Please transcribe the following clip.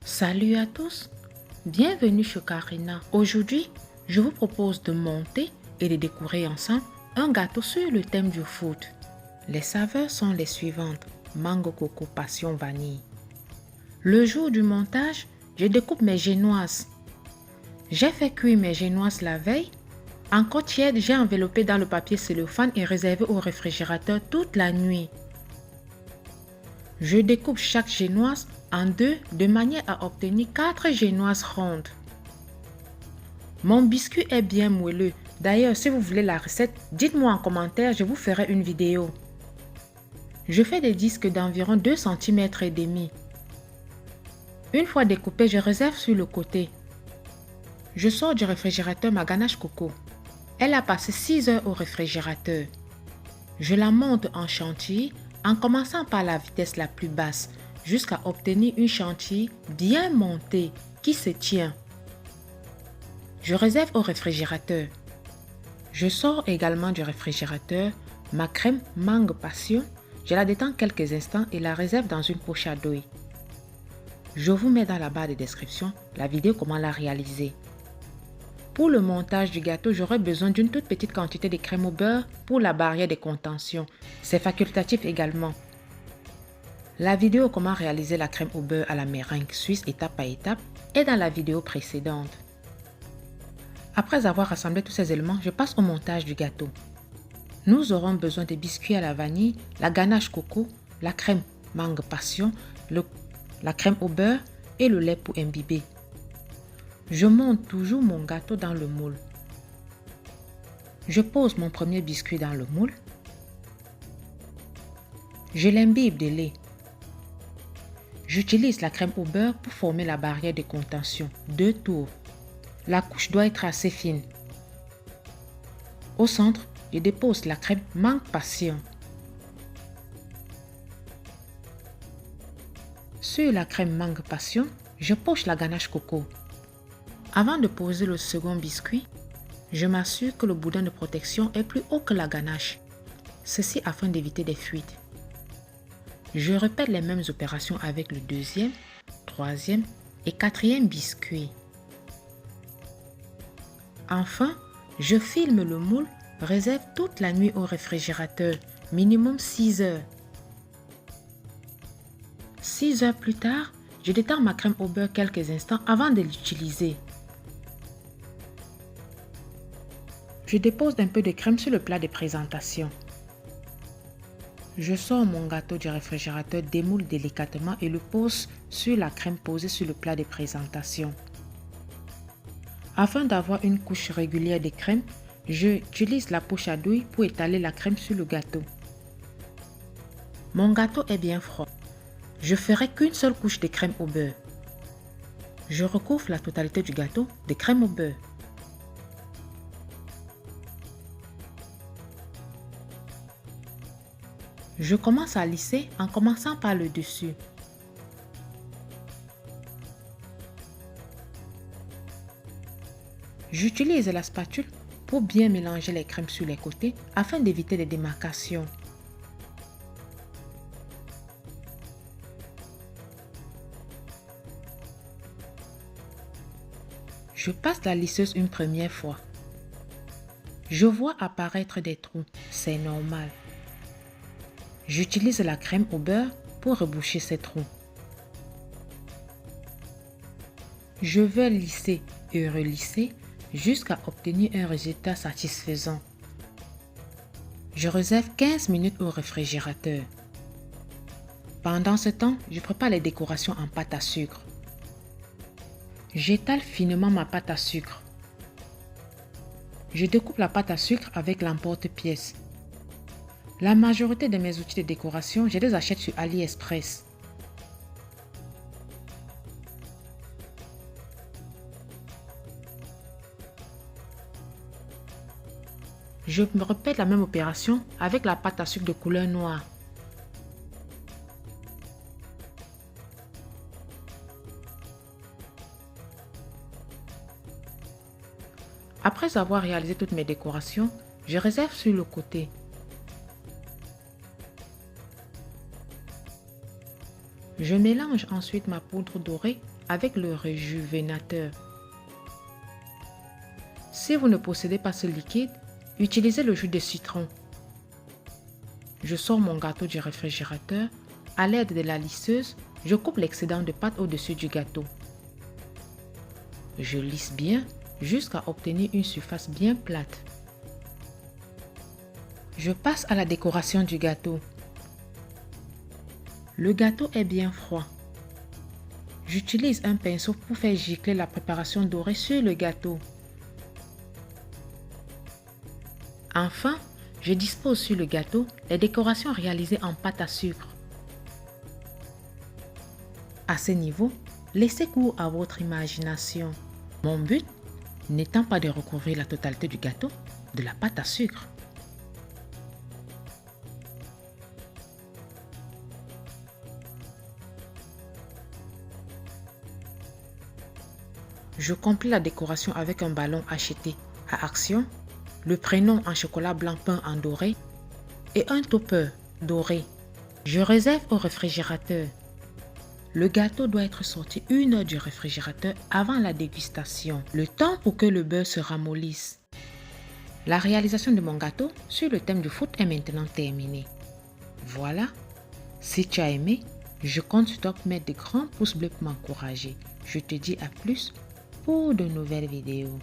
Salut à tous, bienvenue chez Karina. Aujourd'hui, je vous propose de monter et de décorer ensemble un gâteau sur le thème du food. Les saveurs sont les suivantes: mango coco passion vanille. Le jour du montage, je découpe mes génoises. J'ai fait cuire mes génoises la veille. Encore tiède, j'ai enveloppé dans le papier cellophane et réservé au réfrigérateur toute la nuit. Je découpe chaque génoise en deux de manière à obtenir 4 génoises rondes. Mon biscuit est bien moelleux. D'ailleurs, si vous voulez la recette, dites-moi en commentaire, je vous ferai une vidéo. Je fais des disques d'environ 2 cm et demi. Une fois découpé, je réserve sur le côté. Je sors du réfrigérateur ma ganache coco. Elle a passé 6 heures au réfrigérateur. Je la monte en chantilly en commençant par la vitesse la plus basse jusqu'à obtenir une chantilly bien montée qui se tient. Je réserve au réfrigérateur. Je sors également du réfrigérateur ma crème mangue passion. Je la détends quelques instants et la réserve dans une poche à douille. Je vous mets dans la barre de description la vidéo comment la réaliser. Pour le montage du gâteau, j'aurai besoin d'une toute petite quantité de crème au beurre pour la barrière de contention. C'est facultatif également. La vidéo comment réaliser la crème au beurre à la meringue suisse étape par étape est dans la vidéo précédente. Après avoir rassemblé tous ces éléments, je passe au montage du gâteau. Nous aurons besoin de biscuits à la vanille, la ganache coco, la crème mangue passion, la crème au beurre et le lait pour imbiber. Je monte toujours mon gâteau dans le moule. Je pose mon premier biscuit dans le moule. Je l'imbibe de lait. J'utilise la crème au beurre pour former la barrière de contention. 2 tours. La couche doit être assez fine. Au centre, je dépose la crème mangue passion. Sur la crème mangue passion, je poche la ganache coco. Avant de poser le second biscuit, je m'assure que le boudin de protection est plus haut que la ganache. Ceci afin d'éviter des fuites. Je répète les mêmes opérations avec le deuxième, troisième et quatrième biscuit. Enfin, je filme le moule, réserve toute la nuit au réfrigérateur, minimum 6 heures. 6 heures plus tard, je détends ma crème au beurre quelques instants avant de l'utiliser. Je dépose un peu de crème sur le plat de présentation. Je sors mon gâteau du réfrigérateur, démoule délicatement et le pose sur la crème posée sur le plat de présentation. Afin d'avoir une couche régulière de crème, j'utilise la poche à douille pour étaler la crème sur le gâteau. Mon gâteau est bien froid. Je ferai qu'une seule couche de crème au beurre. Je recouvre la totalité du gâteau de crème au beurre. Je commence à lisser en commençant par le dessus. J'utilise la spatule pour bien mélanger les crèmes sur les côtés afin d'éviter les démarcations. Je passe la lisseuse une première fois. Je vois apparaître des trous, c'est normal. J'utilise la crème au beurre pour reboucher ces trous. Je vais lisser et relisser jusqu'à obtenir un résultat satisfaisant. Je réserve 15 minutes au réfrigérateur. Pendant ce temps, je prépare les décorations en pâte à sucre. J'étale finement ma pâte à sucre. Je découpe la pâte à sucre avec l'emporte-pièce. La majorité de mes outils de décoration, je les achète sur AliExpress. Je me répète la même opération avec la pâte à sucre de couleur noire. Après avoir réalisé toutes mes décorations, je réserve sur le côté. Je mélange ensuite ma poudre dorée avec le réjuvénateur. Si vous ne possédez pas ce liquide, utilisez le jus de citron. Je sors mon gâteau du réfrigérateur. À l'aide de la lisseuse, je coupe l'excédent de pâte au-dessus du gâteau. Je lisse bien jusqu'à obtenir une surface bien plate. Je passe à la décoration du gâteau. Le gâteau est bien froid. J'utilise un pinceau pour faire gicler la préparation dorée sur le gâteau. Enfin, je dispose sur le gâteau les décorations réalisées en pâte à sucre. À ce niveau, laissez cours à votre imagination. Mon but n'étant pas de recouvrir la totalité du gâteau de la pâte à sucre. Je complète la décoration avec un ballon acheté à Action, le prénom en chocolat blanc peint en doré et un topper doré. Je réserve au réfrigérateur. Le gâteau doit être sorti 1 heure du réfrigérateur avant la dégustation, le temps pour que le beurre se ramollisse. La réalisation de mon gâteau sur le thème du foot est maintenant terminée. Voilà, si tu as aimé, je compte sur toi pour mettre de grands pouces bleus pour m'encourager. Je te dis à plus pour de nouvelles vidéos.